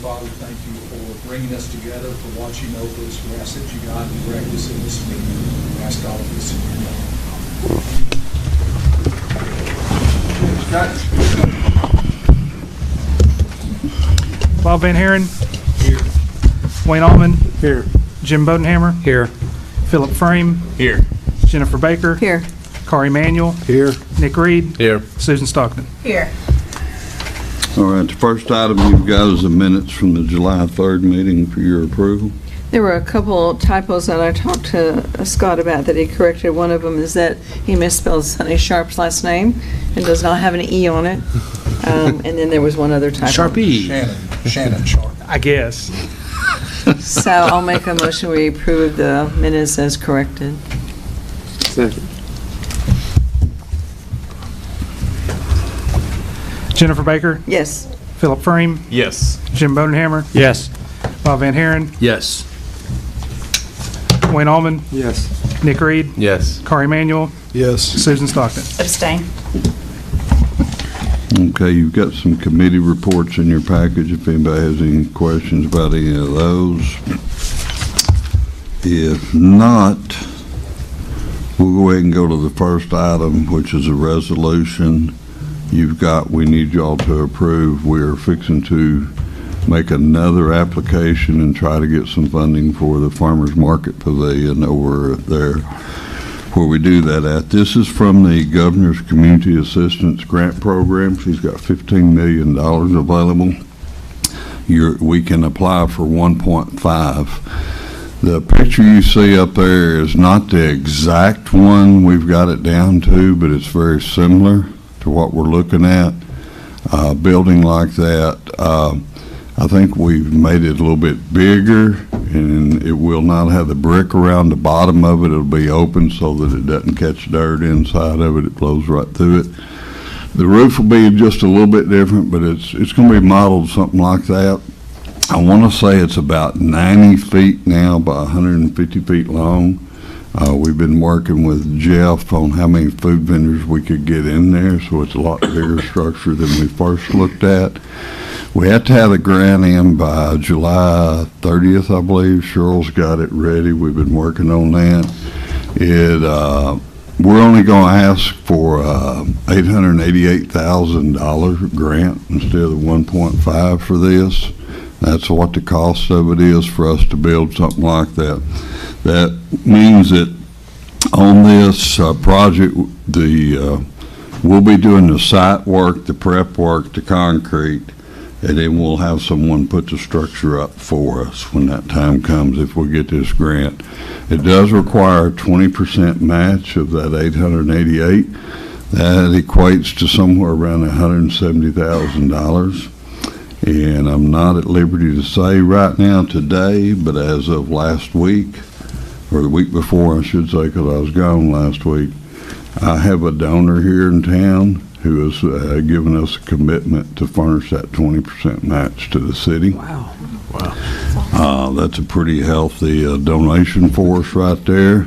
Father, thank you for bringing us together, for watching over us. We ask that you guide and direct us in this meeting. We ask all of this in your name. Bob Van Haren. Here. Wayne Allman. Here. Jim Bodenhammer. Here. Philip Frame. Here. Jennifer Baker. Here. Kari Manuel. Here. Nick Reed. Here. Susan Stockton. Here. All right, the first item you've got is the minutes from the July 3rd meeting for your approval. There were a couple typos that I talked to Scott about that he corrected. One of them is that he misspelled Sonny Sharp's last name and does not have an E on it. And then there was one other typo. Sharpie. Shannon Sharp. I guess. So I'll make a motion we approve the minutes as corrected. Second. Jennifer Baker. Yes. Philip Frame. Yes. Jim Bodenhammer. Yes. Bob Van Haren. Yes. Wayne Allman. Yes. Nick Reed. Yes. Kari Manuel. Yes. Susan Stockton. Abstain. Okay, you've got some committee reports in your package if anybody has any questions about any of those. If not, we'll go ahead and go to the first item, which is a resolution we need y'all to approve. We're fixing to make another application and try to get some funding for the Farmers Market Pavilion over there where we do that at. This is from the Governor's Community Assistance Grant Program. She's got $15 million available. We can apply for 1.5. The picture you see up there is not the exact one we've got it down to, but it's very similar to what we're looking at. Building like that, I think we've made it a little bit bigger, and it will not have the brick around the bottom of it. It'll be open so that it doesn't catch dirt inside of it. It blows right through it. The roof will be just a little bit different, but it's going to be modeled something like that. I want to say it's about 90 feet now by 150 feet long. We've been working with Jeff on how many food vendors we could get in there, so it's a lot bigger structure than we first looked at. We had to have the grant in by July 30th, I believe. Cheryl's got it ready. We've been working on that. We're only going to ask for $888,000 grant instead of the 1.5 for this. That's what the cost of it is for us to build something like that. That means that on this project, we'll be doing the site work, the prep work, the concrete, and then we'll have someone put the structure up for us when that time comes if we get this grant. It does require a 20% match of that 888. That equates to somewhere around $170,000. And I'm not at liberty to say right now today, but as of last week, or the week before I should say, because I was gone last week, I have a donor here in town who has given us a commitment to furnish that 20% match to the city. Wow. Wow. That's a pretty healthy donation for us right there.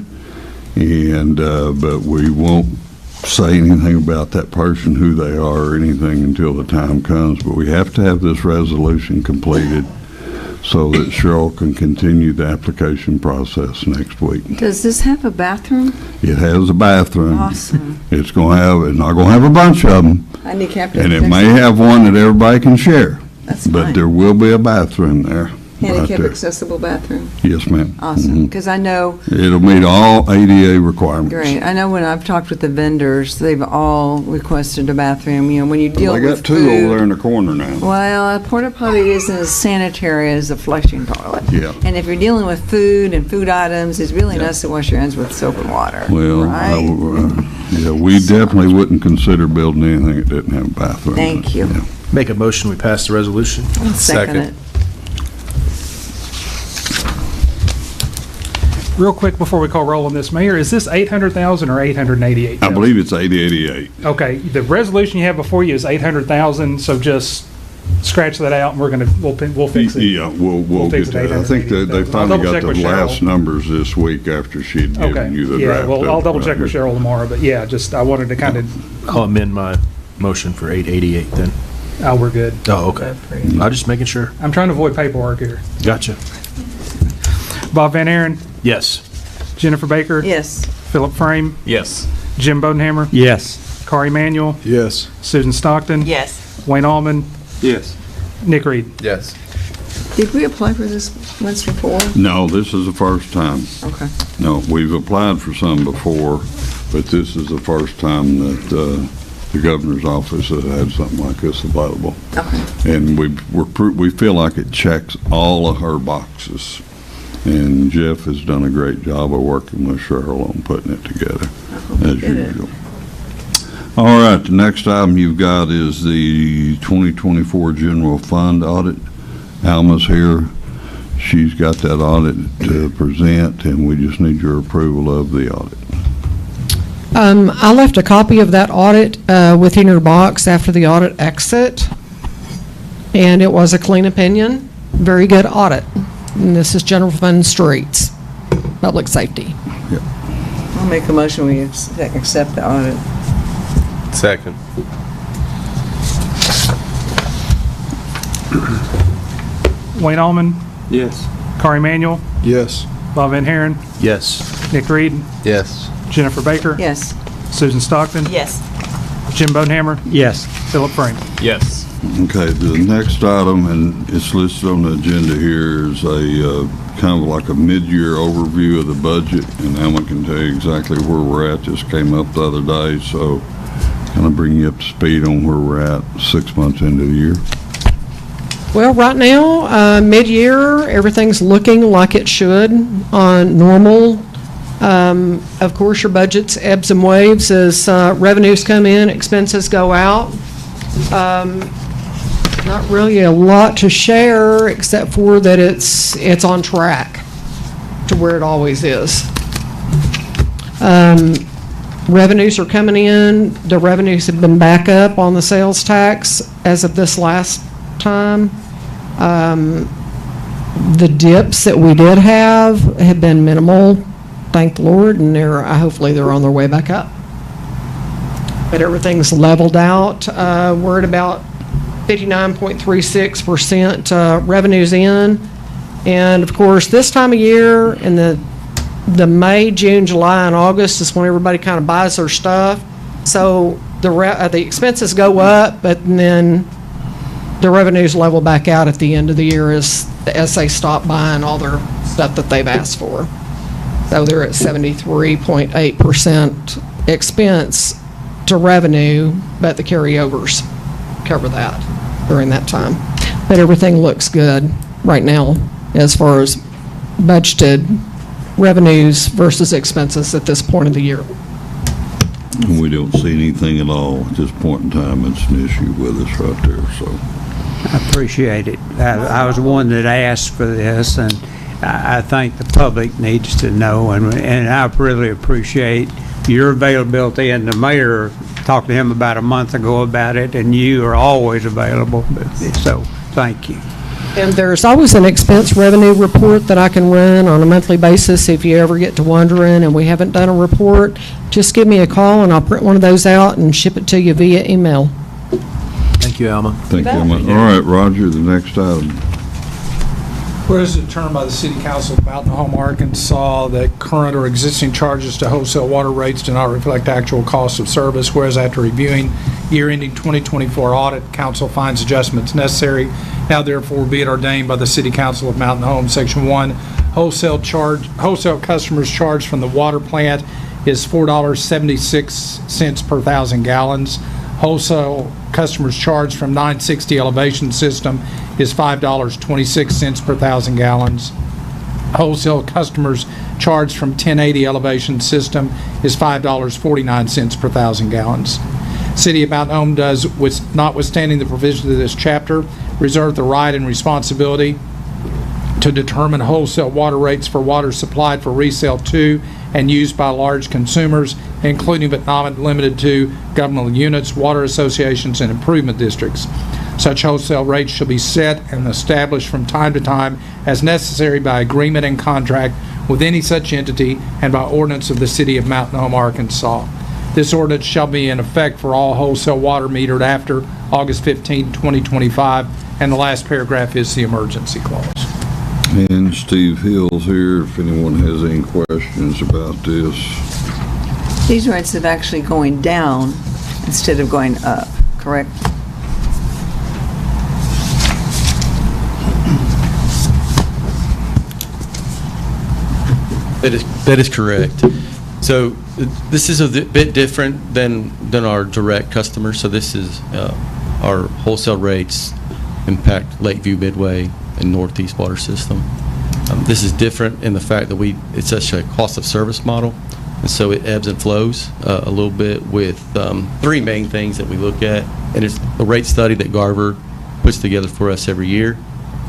And but we won't say anything about that person, who they are, or anything until the time comes. But we have to have this resolution completed so that Cheryl can continue the application process next week. Does this have a bathroom? It has a bathroom. Awesome. It's not going to have a bunch of them, Handicapped. and it may have one that everybody can share. That's but fine. there will be a bathroom there. Handicap right there. accessible bathroom. Yes, ma'am. Awesome. Because I know, It'll meet all ADA requirements. great, I know when I've talked with the vendors, they've all requested a bathroom. You know, when you deal Well, with they got two over there food. in the corner now. Well, a porta potty isn't as sanitary as a flushing toilet. Yeah. And if you're dealing with food and food items, it's really Yeah. nice to wash your hands with soap and water. Well, right? yeah, we definitely wouldn't consider building anything that didn't have a bathroom. Thank you. Yeah. Make a motion, we pass the resolution. I'll second it. Real quick before we call roll on this, Mayor, is this 800,000 or 888,000? I believe it's 8088. Okay, the resolution you have before you is 800,000, so just scratch that out and we'll fix it. Yeah, we'll fix get it, that. I think that they 888,000. finally I'll double got check the with last Cheryl. numbers this week after she'd Okay, given you the yeah, draft. well, I'll up double right check with here. Cheryl tomorrow, but yeah, just, I wanted to kind of, I'll amend my motion for 888 then. Oh, we're good. Oh, okay. I'm just making sure. I'm trying to avoid paperwork here. Gotcha. Bob Van Aaron, Yes. Jennifer Baker. Yes. Philip Frame, Yes. Jim Bodenhammer, Yes. Corey Manuel, Yes. Susan Stockton. Yes. Wayne Allman, Yes. Nick Reed. Yes. Did we apply for this once before? No, this is the first time. Okay. No, we've applied for some before, but this is the first time that the governor's office has had something like this available. Okay. And we feel like it checks all of her boxes. And Jeff has done a great job of working with Cheryl on putting it together, as usual. All right, the next item you've got is the 2024 general fund audit. Alma's here. She's got that audit to present, and we just need your approval of the audit. I left a copy of that audit within your box after the audit exit, and it was a clean opinion, very good audit. And this is general fund streets, public safety. I'll make a motion, we accept the audit. Second. Wayne Allman, Yes. Corey Manuel, Yes. Bob Van Haren, Yes. Nick Reed, Yes. Jennifer Baker. Yes. Susan Stockton. Yes. Jim Bodenhammer, Yes. Philip Frame. Yes. Okay, the next item, and it's listed on the agenda here, is a kind of like a mid-year overview of the budget, and Alma can tell you exactly where we're at. This came up the other day, so kind of bring you up to speed on where we're at 6 months into the year. Well, right now, mid-year, everything's looking like it should on normal. Of course, your budget's ebbs and waves as revenues come in, expenses go out. Not really a lot to share, except for that it's on track to where it always is. Revenues are coming in. The revenues have been back up on the sales tax as of this last time. The dips that we did have been minimal, thank the Lord, and hopefully they're on their way back up. But everything's leveled out. We're at about 59.36% revenues in. And of course, this time of year, in the May, June, July, and August is when everybody kind of buys their stuff. So the expenses go up, but then the revenues level back out at the end of the year as they stop buying all their stuff that they've asked for. So they're at 73.8% expense to revenue, but the carryovers cover that during that time. But everything looks good right now as far as budgeted revenues versus expenses at this point of the year. And we don't see anything at all at this point in time. It's an issue with us right there, so. I appreciate it. I was the one that asked for this, and I think the public needs to know, and I really appreciate your availability, and the mayor talked to him about a month ago about it, and you are always available, so thank you. And there's always an expense revenue report that I can run on a monthly basis if you ever get to wondering and we haven't done a report. Just give me a call and I'll print one of those out and ship it to you via email. Thank you, Alma. Thank you, Alma. All right, Roger, the next item. Whereas determined by the City Council of Mountain Home, Arkansas, that current or existing charges to wholesale water rates do not reflect actual costs of service, whereas after reviewing year-ending 2024 audit, council finds adjustments necessary. Now therefore be it ordained by the City Council of Mountain Home, Section 1, wholesale customers charged from the water plant is $4.76 per 1,000 gallons. Wholesale customers charged from 960 elevation system is $5.26 per 1,000 gallons. Wholesale customers charged from 1080 elevation system is $5.49 per 1,000 gallons. City of Mountain Home does, notwithstanding the provisions of this chapter, reserve the right and responsibility to determine wholesale water rates for water supplied for resale to and used by large consumers, including but not limited to governmental units, water associations, and improvement districts. Such wholesale rates shall be set and established from time to time as necessary by agreement and contract with any such entity and by ordinance of the City of Mountain Home, Arkansas. This ordinance shall be in effect for all wholesale water metered after August 15, 2025, and the last paragraph is the emergency clause. And Steve Hill's here if anyone has any questions about this. These rates have actually going down instead of going up, correct? That is correct. So this is a bit different than our direct customers. So this is our wholesale rates impact Lakeview, Midway, and Northeast Water System. This is different in the fact that it's such a cost of service model, and so it ebbs and flows a little bit with three main things that we look at, and it's a rate study that Garver puts together for us every year.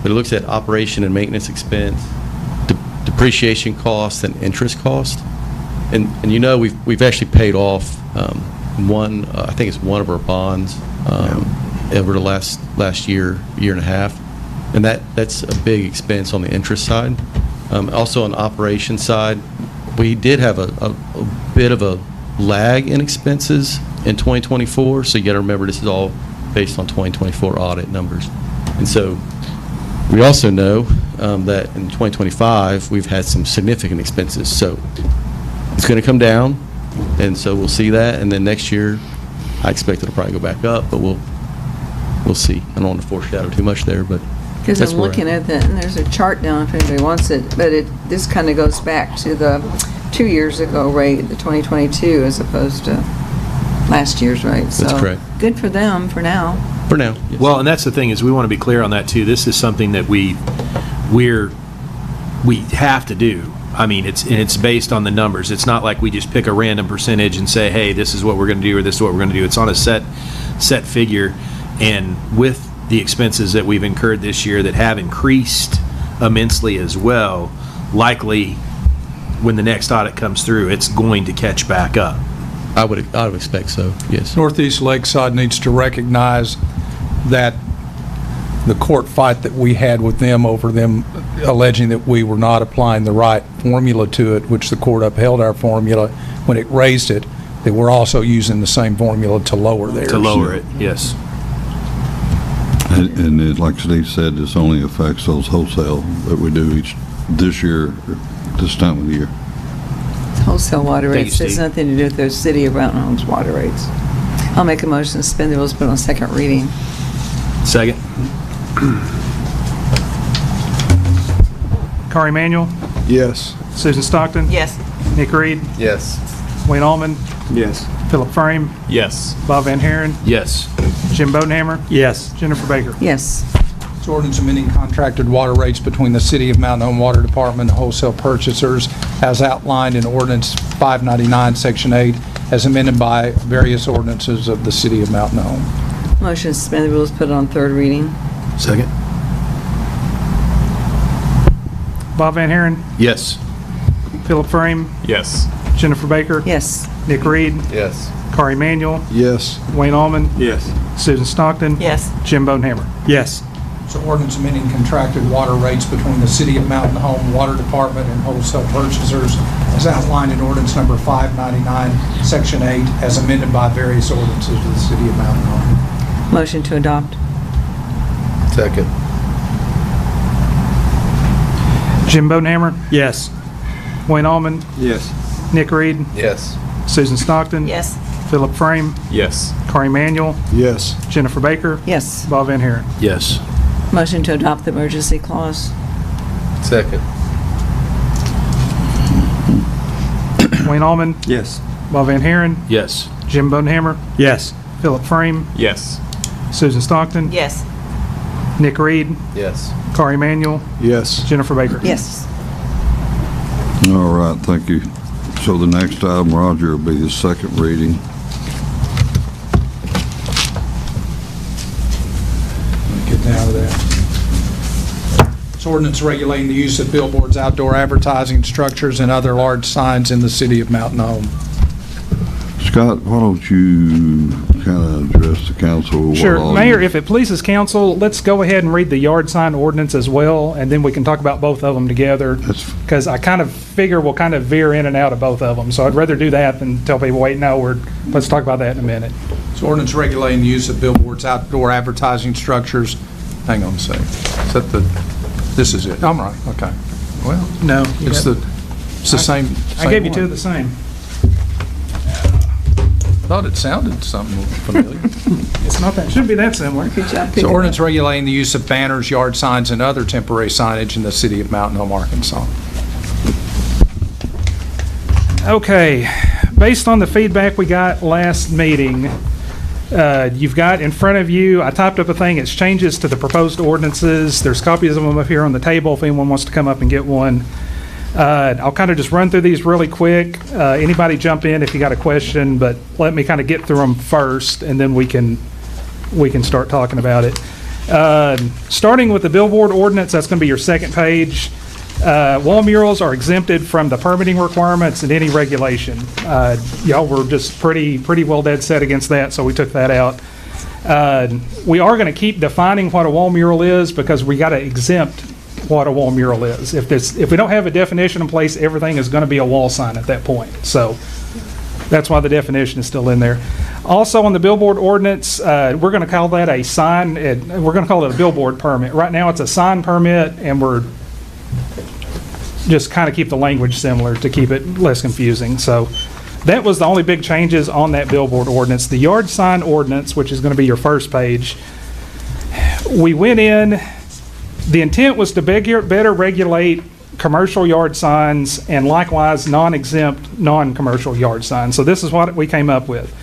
But it looks at operation and maintenance expense, depreciation cost, and interest cost. And you know, we've actually paid off I think it's one of our bonds over the last year and a half, and that's a big expense on the interest side. Also on the operation side, we did have a bit of a lag in expenses in 2024, so you got to remember this is all based on 2024 audit numbers. And so we also know that in 2025 we've had some significant expenses, so it's going to come down, and so we'll see that. And then next year I expect it'll probably go back up, but we'll see. I don't want to foreshadow too much there, but Because I'm looking at that, and there's a chart down if anybody wants it, but this kind of goes back to the 2 years ago rate, the 2022, as opposed to last year's rate. That's correct. Good for them for now. For now, yes. Well, and that's the thing is we want to be clear on that too. This is something that we have to do. I mean, it's based on the numbers. It's not like we just pick a random percentage and say, hey, this is what we're going to do or this is what we're going to do. It's on a set figure, and with the expenses that we've incurred this year that have increased immensely as well, likely when the next audit comes through, it's going to catch back up. I would expect so, yes. Northeast Lakeside needs to recognize that the court fight that we had with them over them alleging that we were not applying the right formula to it, which the court upheld our formula when it raised it, that we're also using the same formula to lower theirs. To lower it, yes. And like Steve said, this only affects those wholesale that we do this year, this time of the year. Wholesale water Thank you, rates has Steve. nothing to do with the city of Mountain Home's water rates. I'll make a motion to suspend the rules, put on second reading. Second. Corey Manuel, Yes. Susan Stockton. Yes. Nick Reed, Yes. Wayne Allman, Yes. Philip Frame, Yes. Bob Van Haren, Yes. Jim Bodenhammer, Yes. Jennifer Baker. Yes. It's ordinance amending contracted water rates between the City of Mountain Home Water Department and wholesale purchasers as outlined in Ordinance 599, Section 8, as amended by various ordinances of the City of Mountain Home. Motion to suspend the rules, put it on third reading. Second. Bob Van Haren, Yes. Philip Frame, Yes. Jennifer Baker, Yes. Nick Reed, Yes. Corey Manuel, Yes. Wayne Allman, Yes. Susan Stockton. Yes. Jim Bodenhammer. Yes. It's ordinance amending contracted water rates between the City of Mountain Home Water Department and wholesale purchasers as outlined in ordinance number 599, Section 8, as amended by various ordinances of the City of Mountain Home. Motion to adopt. Second. Jim Bodenhammer, Yes. Wayne Allman, Yes. Nick Reed, Yes. Susan Stockton. Yes. Philip Frame, Yes. Corey Manuel, Yes. Jennifer Baker, Yes. Bob Van Haren. Yes. Motion to adopt the emergency clause. Second. Wayne Allman, Yes. Bob Van Haren, Yes. Jim Bodenhammer, Yes. Philip Frame, Yes. Susan Stockton, Yes. Nick Reed, Yes. Corey Manuel, Yes. Jennifer Baker. Yes. All right, thank you. So the next item, Roger, will be the second reading. Get down to that. It's ordinance regulating the use of billboards, outdoor advertising structures, and other large signs in the City of Mountain Home. Scott, why don't you kind of address the council? what Sure. all Mayor, you- if it pleases council, let's go ahead and read the yard sign ordinance as well, and then we can talk about both of them together. That's- Because I kind of figure we'll kind of veer in and out of both of them. So I'd rather do that than tell people, wait, no, let's talk about that in a minute. It's ordinance regulating the use of billboards, outdoor advertising structures. Hang on a second. Is that this is it? I'm right, okay. Well, No. it's the same. I gave you one. two of the same. Thought it sounded something familiar. It's not that, shouldn't be that similar. Good job It's picking ordinance regulating the use of banners, yard signs, and other temporary signage in the city of Mountain Home, Arkansas. Okay, based on the feedback we got last meeting, you've got in front of you, I typed up a thing, it's changes to the proposed ordinances. There's copies of them up here on the table if anyone wants to come up and get one. I'll kind of just run through these really quick. Anybody jump in if you got a question, but let me kind of get through them first, and then we can start talking about it. Starting with the billboard ordinance, that's going to be your second page. Wall murals are exempted from the permitting requirements and any regulation. Y'all were just pretty well dead set against that, so we took that out. We are going to keep defining what a wall mural is because we got to exempt what a wall mural is. If we don't have a definition in place, everything is going to be a wall sign at that point. So that's why the definition is still in there. Also on the billboard ordinance, we're going to call that a sign. We're going to call it a billboard permit. Right now it's a sign permit, and we're just kind of keep the language similar to keep it less confusing. So that was the only big changes on that billboard ordinance. The yard sign ordinance, which is going to be your first page, we went in, the intent was to better regulate commercial yard signs and likewise non-exempt, non-commercial yard signs. So this is what we came up with.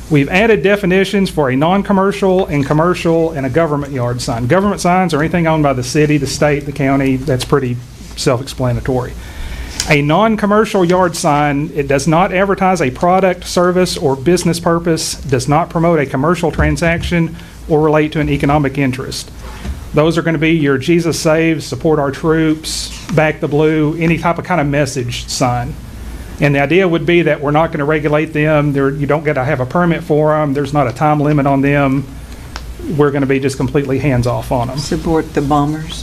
We've added definitions for a non-commercial and commercial and a government yard sign. Government signs are anything owned by the city, the state, the county. That's pretty self-explanatory. A non-commercial yard sign, it does not advertise a product, service, or business purpose, does not promote a commercial transaction, or relate to an economic interest. Those are going to be your Jesus Saves, Support Our Troops, Back the Blue, any type of kind of message sign. And the idea would be that we're not going to regulate them. You don't get to have a permit for them. There's not a time limit on them. We're going to be just completely hands-off on them. Support the bombers.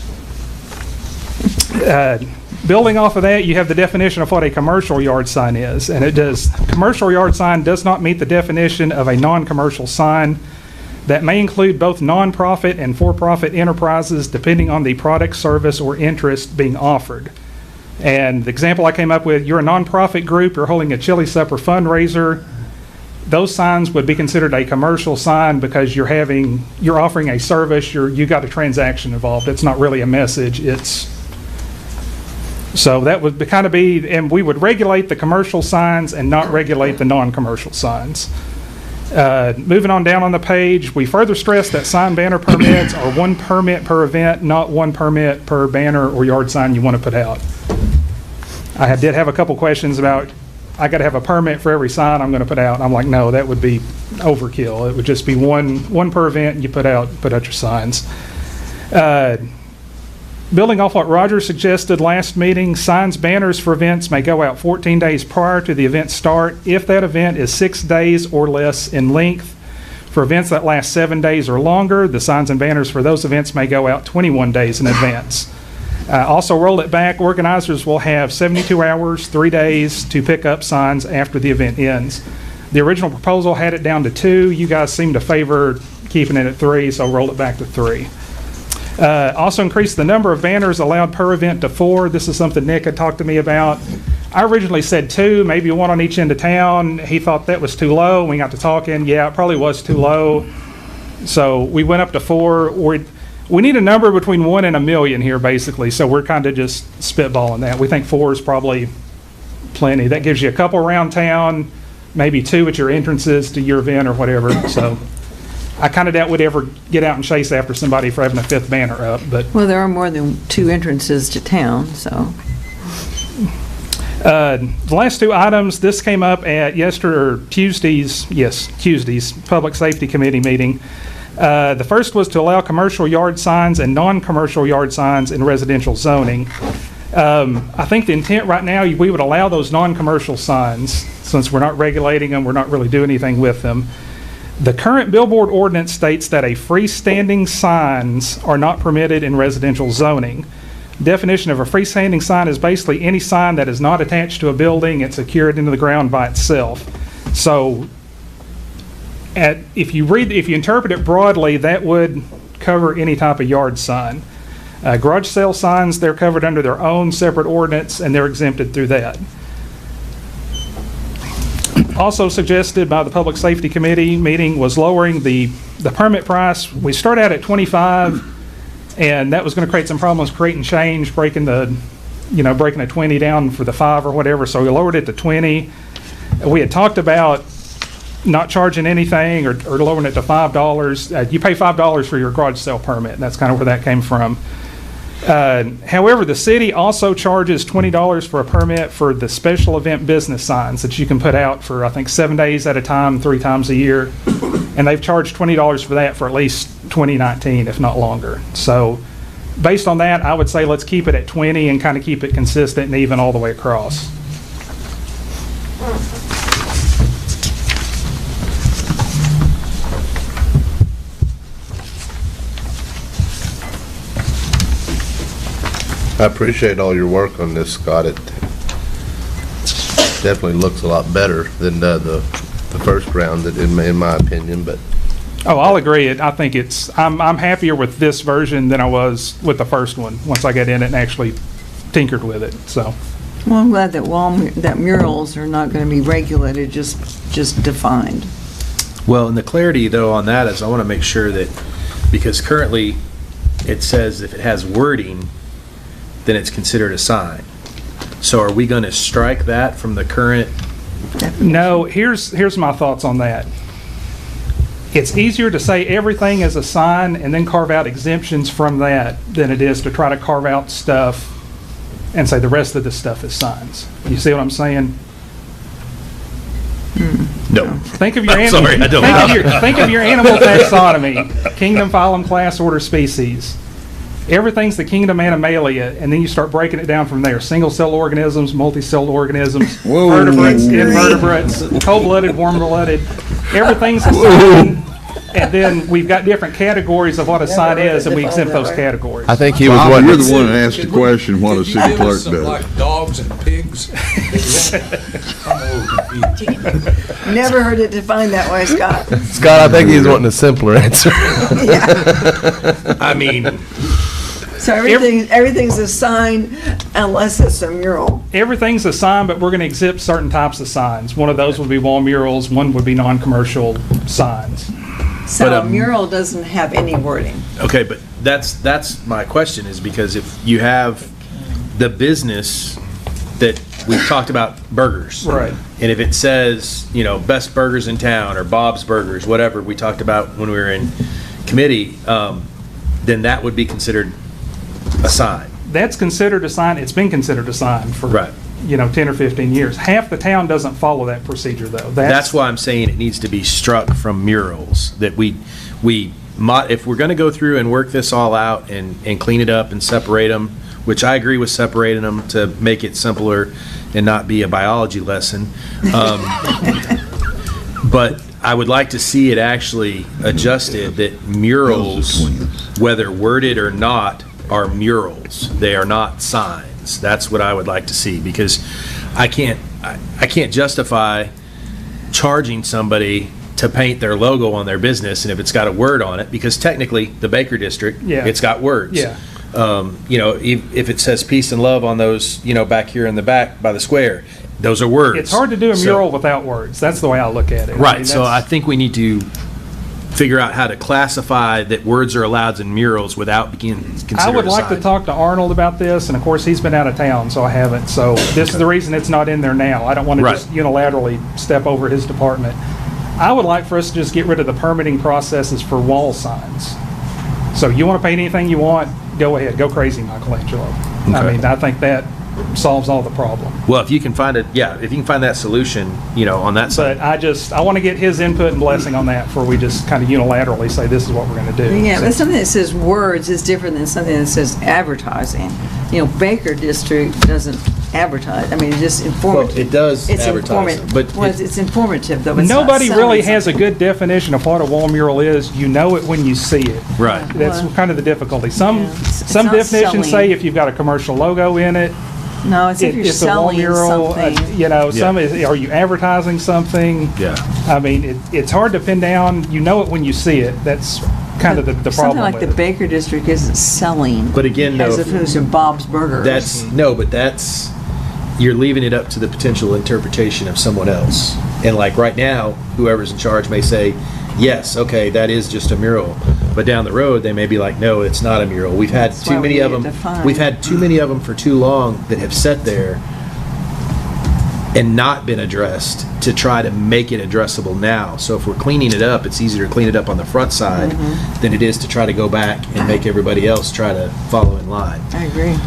Building off of that, you have the definition of what a commercial yard sign is. And it does, commercial yard sign does not meet the definition of a non-commercial sign. That may include both nonprofit and for-profit enterprises depending on the product, service, or interest being offered. And the example I came up with, you're a nonprofit group, you're holding a chili supper fundraiser, those signs would be considered a commercial sign because you're offering a service, you got a transaction involved. It's not really a message, so that would kind of be, and we would regulate the commercial signs and not regulate the non-commercial signs. Moving on down on the page, we further stress that sign banner permits are one permit per event, not one permit per banner or yard sign you want to put out. I did have a couple questions about, I got to have a permit for every sign I'm going to put out. I'm like, no, that would be overkill. It would just be one per event, and you put out your signs. Building off what Roger suggested last meeting, signs, banners for events may go out 14 days prior to the event start if that event is 6 days or less in length. For events that last 7 days or longer, the signs and banners for those events may go out 21 days in advance. Also, roll it back, organizers will have 72 hours, 3 days to pick up signs after the event ends. The original proposal had it down to 2. You guys seem to favor keeping it at 3, so roll it back to 3. Also increase the number of banners allowed per event to 4. This is something Nick had talked to me about. I originally said 2, maybe one on each end of town. He thought that was too low. We got to talking. Yeah, it probably was too low. So we went up to 4. We need a number between 1 and 1 million here, basically. So we're kind of just spitballing that. We think 4 is probably plenty. That gives you a couple around town, maybe 2 at your entrances to your event or whatever. So I kind of doubt we'd ever get out and chase after somebody for having a 5th banner up, but. Well, there are more than 2 entrances to town, so. The last 2 items, this came up at Tuesday's Public Safety Committee meeting. The first was to allow commercial yard signs and non-commercial yard signs in residential zoning. I think the intent right now, we would allow those non-commercial signs, since we're not regulating them, we're not really doing anything with them. The current billboard ordinance states that a freestanding signs are not permitted in residential zoning. Definition of a freestanding sign is basically any sign that is not attached to a building, it's secured into the ground by itself. So if you interpret it broadly, that would cover any type of yard sign. Garage sale signs, they're covered under their own separate ordinance, and they're exempted through that. Also suggested by the Public Safety Committee meeting was lowering the permit price. We started out at $25, and that was going to create some problems creating change, breaking a 20 down for the 5 or whatever, so we lowered it to 20. We had talked about not charging anything or lowering it to $5. You pay $5 for your garage sale permit, and that's kind of where that came from. However, the city also charges $20 for a permit for the special event business signs that you can put out for, I think, 7 days at a time, 3 times a year. And they've charged $20 for that for at least 2019, if not longer. So based on that, I would say let's keep it at 20 and kind of keep it consistent and even all the way across. I appreciate all your work on this, Scott. It definitely looks a lot better than the first round, in my opinion, but Oh, I'll agree. I think I'm happier with this version than I was with the first one, once I got in it and actually tinkered with it, so. Well, I'm glad that murals are not going to be regulated, just defined. Well, and the clarity, though, on that is I want to make sure that, because currently it says if it has wording, then it's considered a sign. So are we going to strike that from the current? No, here's my thoughts on that. It's easier to say everything is a sign and then carve out exemptions from that than it is to try to carve out stuff and say the rest of the stuff is signs. You see what I'm saying? No. Think of your I'm animal. sorry, I don't. Think of your animal taxonomy: kingdom, phylum, class, order, species. Everything's the kingdom Animalia, and then you start breaking it down from there. Single-cell organisms, multi-celled organisms, vertebrates, invertebrates, cold-blooded, warm-blooded. Everything's a sign, and then we've got different categories of what a sign is, and we exempt those categories. I think he was Bob, wanting you're to the one that asked the question, what a Could you city give clerk us some, does. like dogs and pigs? I'm a little confused. Never heard it defined that way, Scott. Scott, I think he's wanting a simpler answer. I mean, So everything's a sign unless it's a mural. Everything's a sign, but we're going to exempt certain types of signs. One of those would be wall murals, one would be non-commercial signs. So But, a mural doesn't have any wording. okay, but that's my question, is because if you have the business that we've talked about, burgers. Right. And if it says, best burgers in town, or Bob's Burgers, whatever we talked about when we were in committee, then that would be considered a sign. That's considered a sign. It's been considered a sign for, Right. 10 or 15 years. Half the town doesn't follow that procedure, though. That's why I'm saying it needs to be struck from murals, that if we're going to go through and work this all out and clean it up and separate them, which I agree with separating them to make it simpler and not be a biology lesson. But I would like to see it actually adjusted that murals, whether worded or not, are murals. They are not signs. That's what I would like to see, because I can't justify charging somebody to paint their logo on their business, and if it's got a word on it, because technically the Baker District, Yeah. it's got words. Yeah. If it says peace and love on those, back here in the back by the square, those are words. It's hard to do a So- mural without words. That's the way I look at it. Right, so I that's- think we need to figure out how to classify that words are allowed in murals without being considered I would a like to sign. talk to Arnold about this, and of course, he's been out of town, so I haven't. So this is the reason it's not in there now. I don't want to Right. just unilaterally step over his department. I would like for us to just get rid of the permitting processes for wall signs. So you want to paint anything you want, go ahead, go crazy, Michelangelo. I Okay. mean, I think that solves all the problem. Well, if you can find that solution, on that side. But I want to get his input and blessing on that before we just kind of unilaterally say this is what we're going to do. Yeah, but something that says words is different than something that says advertising. Baker District doesn't advertise. I mean, it's just informative. Well, it does It's advertise, informative. but Well, it's informative, though. It's not Nobody really selling has a something. good definition of what a wall mural is. You know it when you see it. Right. That's Well, kind of the difficulty. Some yeah, it's some not definitions selling. say if you've got a commercial logo in it, No, it's if you're it's a wall selling mural. something. Some are you advertising something? Yeah. I mean, it's hard to pin down. You know it when you see it. That's kind of the problem Something like with the it. Baker District isn't selling. But again, though, As opposed to Bob's Burgers. that's, you're leaving it up to the potential interpretation of someone else. And like right now, whoever's in charge may say, yes, okay, that is just a mural. But down the road, they may be like, no, it's not a mural. We've had That's too why we many of need it them. defined. We've had too many of them for too long that have sat there and not been addressed to try to make it addressable now. So if we're cleaning it up, it's easier to clean it up on the front side than it is to try to go back and make everybody else try to follow in line. I agree.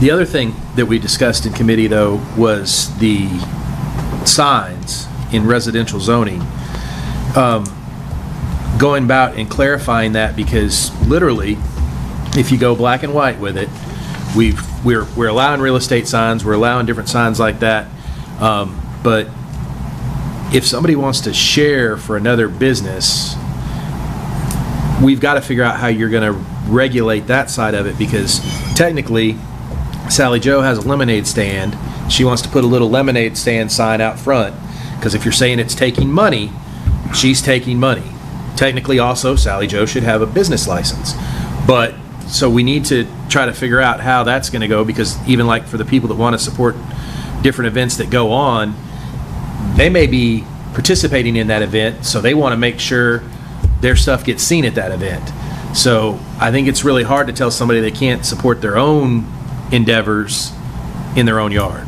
The other thing that we discussed in committee, though, was the signs in residential zoning. Going about and clarifying that, because literally, if you go black and white with it, we're allowing real estate signs, we're allowing different signs like that. But if somebody wants to share for another business, we've got to figure out how you're going to regulate that side of it, because technically, Sally Joe has a lemonade stand. She wants to put a little lemonade stand sign out front, because if you're saying it's taking money, she's taking money. Technically, also, Sally Joe should have a business license. But, so we need to try to figure out how that's going to go, because even like for the people that want to support different events that go on, they may be participating in that event, so they want to make sure their stuff gets seen at that event. So I think it's really hard to tell somebody they can't support their own endeavors in their own yard.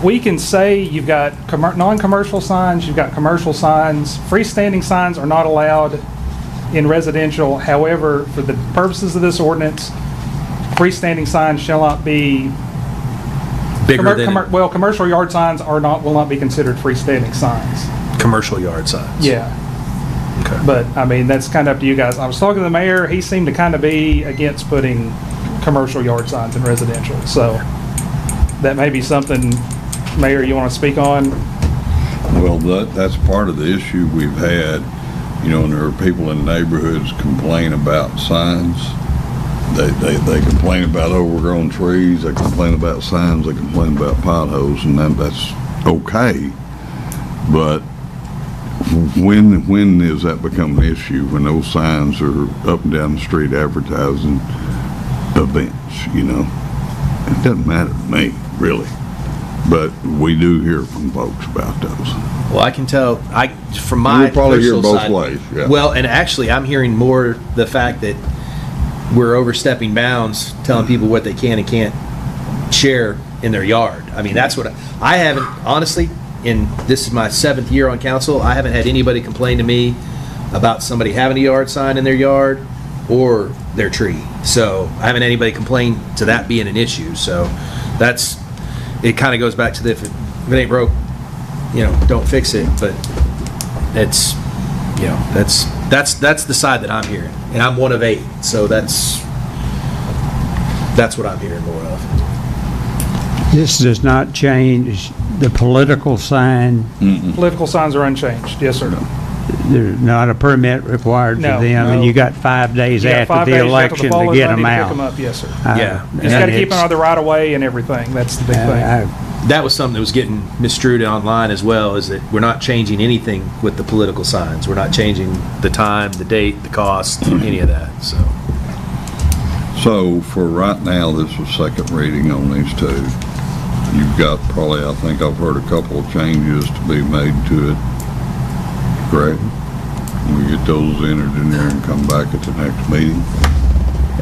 We can say you've got non-commercial signs, you've got commercial signs. Freestanding signs are not allowed in residential. However, for the purposes of this ordinance, freestanding signs shall not be Bigger than well, commercial yard signs will not be considered freestanding signs. commercial yard signs. Yeah. Okay. But, I mean, that's kind of up to you guys. I was talking to the mayor, he seemed to kind of be against putting commercial yard signs in residential. So that may be something, Mayor, you want to speak on? Well, that's part of the issue we've had, and there are people in neighborhoods complain about signs. They complain about overgrown trees, they complain about signs, they complain about potholes, and that's okay. But when does that become an issue? When those signs are up and down the street advertising events, It doesn't matter to me, really. But we do hear from folks about those. Well, I can tell, from my You'll probably hear personal both side- ways, yeah. Well, and actually, I'm hearing more the fact that we're overstepping bounds, telling people what they can and can't share in their yard. I mean, that's what I haven't, honestly, this is my 7th year on council, I haven't had anybody complain to me about somebody having a yard sign in their yard or their tree. So I haven't had anybody complain to that being an issue. So it kind of goes back to if it ain't broke, don't fix it. But it's, that's the side that I'm hearing, and I'm one of 8. So that's what I'm hearing more of. This does not change the political sign. Political signs are unchanged. Yes, sir. There's not a permit required for No, them, no. and you got 5 days You got after 5 the days after election to following get Monday them to pick out. 'em up. Yes, sir. Yeah. You just got to keep them out of the right of way and everything. That's the big thing. That was something that was getting misstrued online as well, is that we're not changing anything with the political signs. We're not changing the time, the date, the cost, any of that, so. So for right now, this is second reading on these two. You've got probably, I think I've heard a couple of changes to be made to it. Correct? We get those entered in there and come back at the next meeting.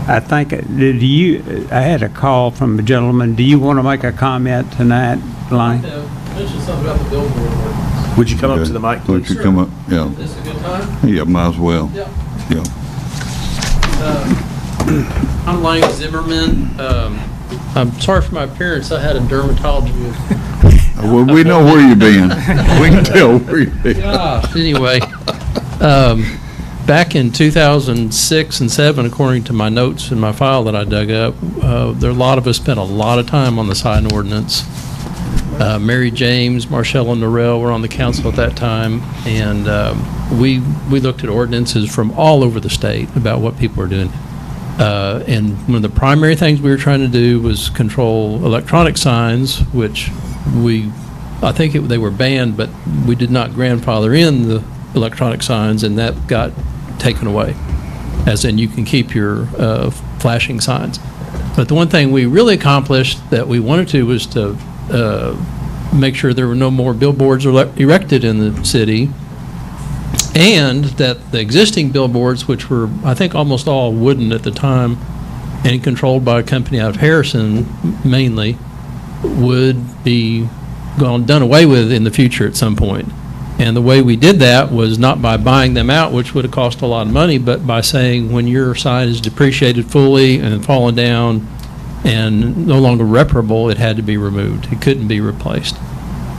I think, I had a call from a gentleman. Do you want to make a comment tonight, Lane? Mention something about the billboard ordinance. Would you come up Okay. to the mic, Would please? you come up? Yeah. Is this a good time? Yeah, might as well. Yeah. Yeah. I'm Lane Zimmerman. I'm sorry for my appearance. I had a dermatology. Well, we know where you've been. We can tell where you've been. Gosh, anyway, back in 2006 and 7, according to my notes in my file that I dug up, a lot of us spent a lot of time on the sign ordinance. Mary James, Marcella Norrell were on the council at that time, and we looked at ordinances from all over the state about what people were doing. And one of the primary things we were trying to do was control electronic signs, which I think they were banned, but we did not grandfather in the electronic signs, and that got taken away, as in you can keep your flashing signs. But the one thing we really accomplished that we wanted to was to make sure there were no more billboards erected in the city, and that the existing billboards, which were, I think, almost all wooden at the time and controlled by a company out of Harrison mainly, would be done away with in the future at some point. And the way we did that was not by buying them out, which would have cost a lot of money, but by saying when your sign is depreciated fully and fallen down and no longer reparable, it had to be removed. It couldn't be replaced.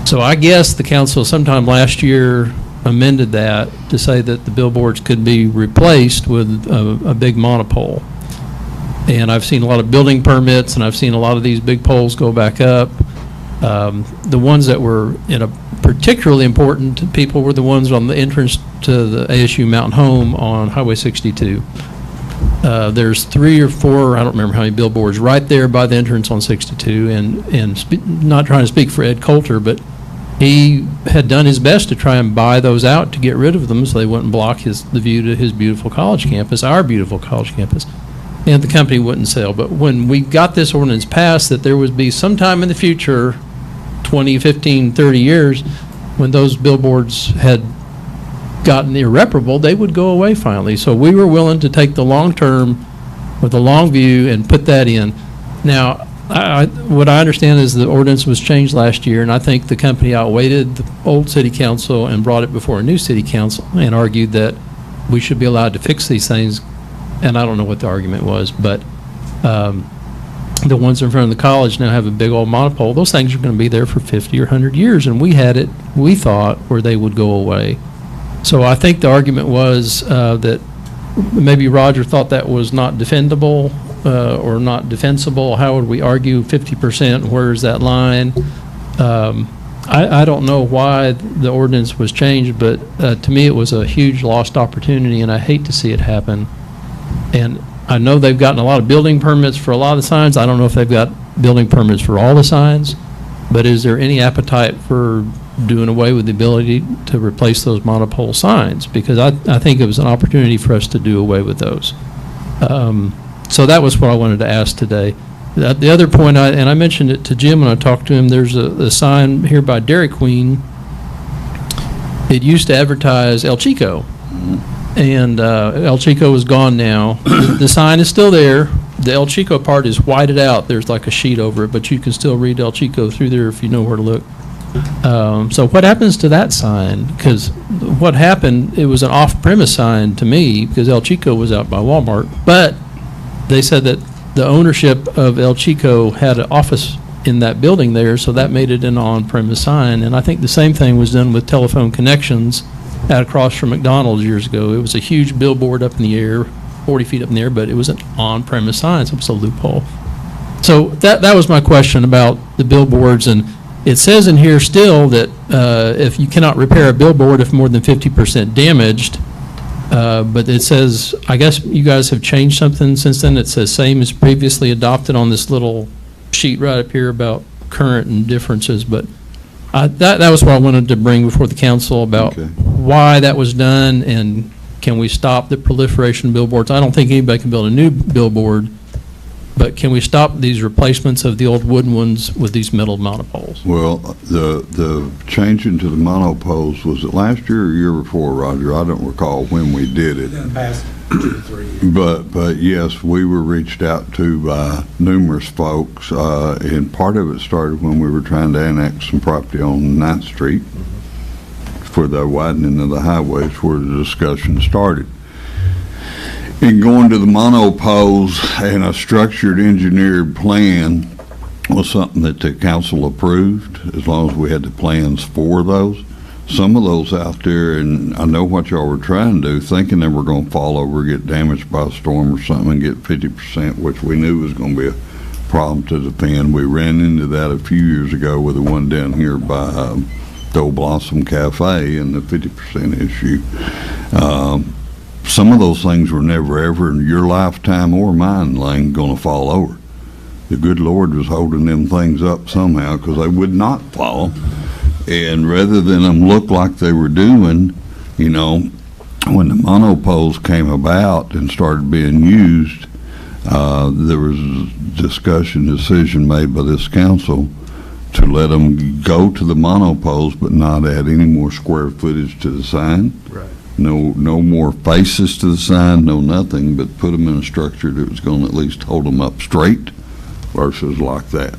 So I guess the council sometime last year amended that to say that the billboards could be replaced with a big monopole. And I've seen a lot of building permits, and I've seen a lot of these big poles go back up. The ones that were particularly important to people were the ones on the entrance to the ASU Mountain Home on Highway 62. There's 3 or 4, I don't remember how many billboards, right there by the entrance on 62. And not trying to speak for Ed Coulter, but he had done his best to try and buy those out to get rid of them so they wouldn't block the view to his beautiful college campus, our beautiful college campus. And the company wouldn't sell. But when we got this ordinance passed, that there would be sometime in the future, 20, 15, 30 years, when those billboards had gotten irreparable, they would go away finally. So we were willing to take the long term with a long view and put that in. Now, what I understand is the ordinance was changed last year, and I think the company outweighted the old city council and brought it before a new city council and argued that we should be allowed to fix these things. And I don't know what the argument was, but the ones in front of the college now have a big old monopole. Those things are going to be there for 50 or 100 years, and we thought, where they would go away. So I think the argument was that maybe Roger thought that was not defendable or not defensible. How would we argue 50%? Where is that line? I don't know why the ordinance was changed, but to me it was a huge lost opportunity, and I hate to see it happen. And I know they've gotten a lot of building permits for a lot of the signs. I don't know if they've got building permits for all the signs, but is there any appetite for doing away with the ability to replace those monopole signs? Because I think it was an opportunity for us to do away with those. So that was what I wanted to ask today. The other point, and I mentioned it to Jim when I talked to him, there's a sign here by Dairy Queen. It used to advertise El Chico. And El Chico is gone now. The sign is still there. The El Chico part is whited out. There's like a sheet over it, but you can still read El Chico through there if you know where to look. So what happens to that sign? Because what happened, it was an off-premise sign to me because El Chico was out by Walmart. But they said that the ownership of El Chico had an office in that building there, so that made it an on-premise sign. And I think the same thing was done with Telephone Connections out across from McDonald's years ago. It was a huge billboard up in the air, 40 feet up in the air, but it was an on-premise sign, so it was a loophole. So that was my question about the billboards, and it says in here still that if you cannot repair a billboard if more than 50% damaged, but it says, I guess you guys have changed something since then. It says same as previously adopted on this little sheet right up here about current and differences, but that was what I wanted to bring before the council about why that was done and can we stop the proliferation of billboards. I don't think anybody can build a new billboard, but can we stop these replacements of the old wooden ones with these metal monopoles? Well, the changing to the monopoles, was it last year or year before, Roger? I don't recall when we did it. In the past 2 or 3 years. But yes, we were reached out to by numerous folks, and part of it started when we were trying to annex some property on 9th Street for the widening of the highways, where the discussion started. In going to the monopoles, and a structured engineered plan was something that the council approved, as long as we had the plans for those. some of those out there, and I know what y'all were trying to do, thinking they were going to fall over, get damaged by a storm or something, and get 50%, which we knew was going to be a problem to defend. We ran into that a few years ago with the one down here by the Old Blossom Cafe and the 50% issue. Some of those things were never ever in your lifetime or mine, Lane, going to fall over. The good Lord was holding them things up somehow because they would not fall. And rather than them look like they were doing, you know, when the monopoles came about and started being used, there was a decision made by this council to let them go to the monopoles but not add any more square footage to the sign. Right. No more faces to the sign, no nothing, but put them in a structure that was going to at least hold them up straight versus like that.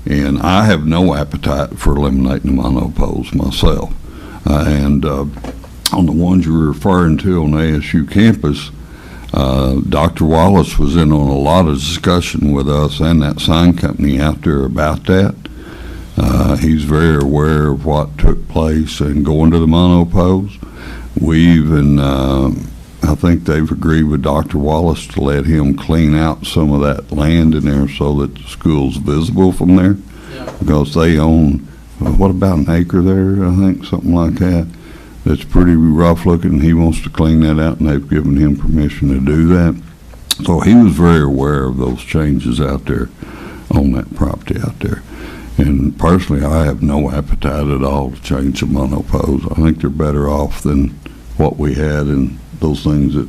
And I have no appetite for eliminating the monopoles myself. On the ones you were referring to on the ASU campus, Dr. Wallace was in on a lot of discussion with us and that sign company out there about that. He's very aware of what took place and going to the monopoles. We even, I think they've agreed with Dr. Wallace to let him clean out some of that land in there so that the school's visible from there. Yeah. Because they own, what about an acre there, I think, something like that. That's pretty rough looking. He wants to clean that out, and they've given him permission to do that. So he was very aware of those changes out there on that property out there. And personally, I have no appetite at all to change the monopoles. I think they're better off than what we had, and those things that,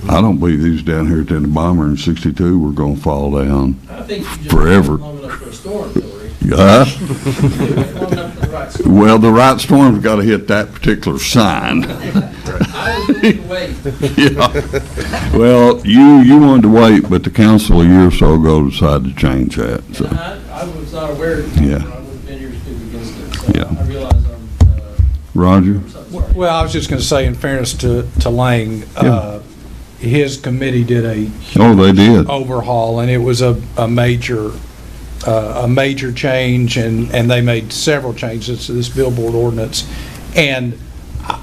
I don't believe these down here at the Bomber in 62 were going to fall down I think you just forever. long enough for a storm, Hillary. Yeah. Long enough for the right storm. Well, the right storm's got to hit that particular sign. I was willing to wait. Yeah. Well, you wanted to wait, but the council a year or so ago decided to change that, so. I was not aware of it. Yeah. I would have been here to speak against it. So Yeah. I realize I'm, Roger? sorry. Well, I was just going to say, in fairness to Lang, Yeah. his committee did a Oh, they did. overhaul, and it was a major change, and they made several changes to this billboard ordinance. And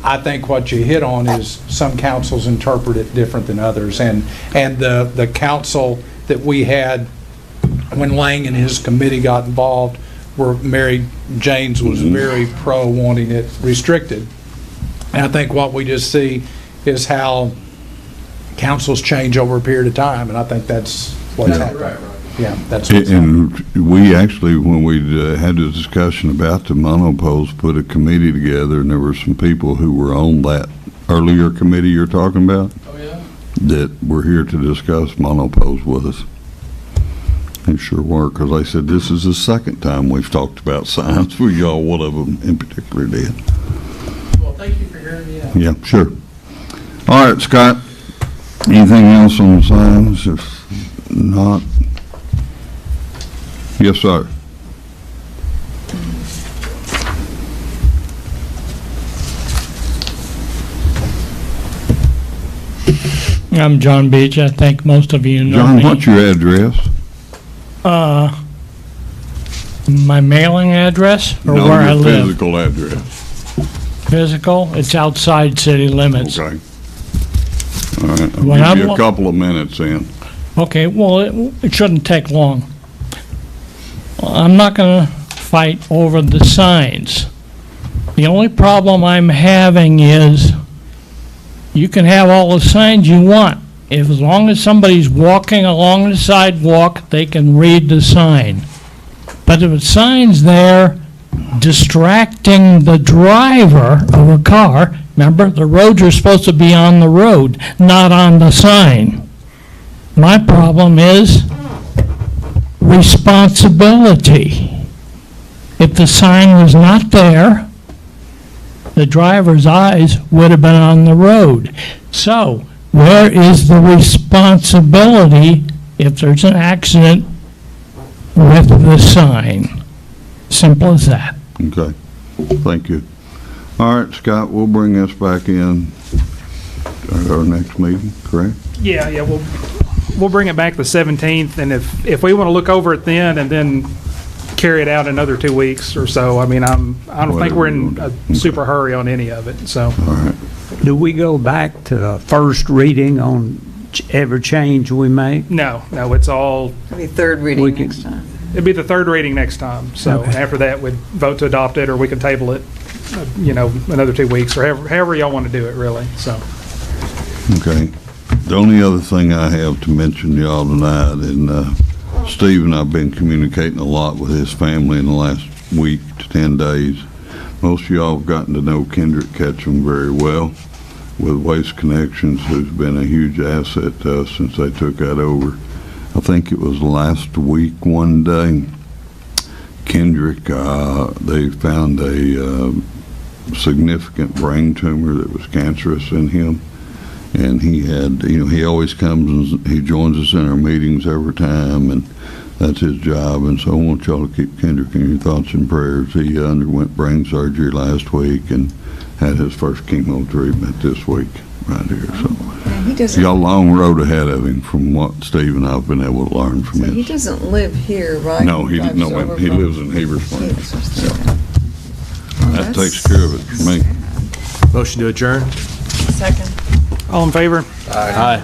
I think what you hit on is some councils interpret it different than others, and the council that we had when Lang and his committee got involved, where Mary James was very pro wanting it restricted. And I think what we just see is how councils change over a period of time, and I think that's what's happening. Yeah, that's what's happening. And we actually, when we had a discussion about the monopoles, put a committee together, and there were some people who were on that earlier committee you're talking about Oh, yeah? that were here to discuss monopoles with us. They sure were, because they said this is the second time we've talked about signs. We y'all, one of them in particular did. Well, thank you for hearing me out. Yeah, sure. All right, Scott, anything else on the signs? If not, yes, sir. I'm John Beach. I think most of you know John, me. what's your address? My mailing address or No, where I your live? physical address. Physical? It's outside city limits. Okay. All right, I'll When give I'm you a lo- couple of minutes in. Okay, well, it shouldn't take long. I'm not going to fight over the signs. The only problem I'm having is you can have all the signs you want. If as long as somebody's walking along the sidewalk, they can read the sign. But if a sign's there distracting the driver of a car, remember, the roads are supposed to be on the road, not on the sign. My problem is responsibility. If the sign was not there, the driver's eyes would have been on the road. So, where is the responsibility if there's an accident with the sign? Simple as that. Okay, thank you. All right, Scott, we'll bring this back in at our next meeting, correct? Yeah, we'll bring it back the 17th, and if we want to look over it then and then carry it out another 2 weeks or so. I mean, I don't think we're in a super hurry on any of it, so. All right. Do we go back to the first reading on every change we make? No, it's all, It'll be third We reading can- next time. it'd be the third reading next time. So Okay. after that, we'd vote to adopt it, or we can table it, another 2 weeks, or however y'all want to do it, really, so. Okay. The only other thing I have to mention to y'all tonight, and Steve and I've been communicating a lot with his family in the last week to 10 days. Most of y'all have gotten to know Kendrick Ketchum very well with Waste Connections, who's been a huge asset to us since they took that over. I think it was last week, one day, Kendrick, they found a significant brain tumor that was cancerous in him. And he had, he always comes and he joins us in our meetings every time, and that's his job. And so I want y'all to keep Kendrick in your thoughts and prayers. He underwent brain surgery last week and had his first chemo treatment this week right here. So Yeah, he he's got a doesn't, long road ahead of him from what Steve and I have been able to learn from so he him. doesn't live here, right? No, he drives over he from- lives in Heber Springs. Heber Springs. Oh, That that's- takes care of it for me. Motion to adjourn? Second. All in favor? Aye.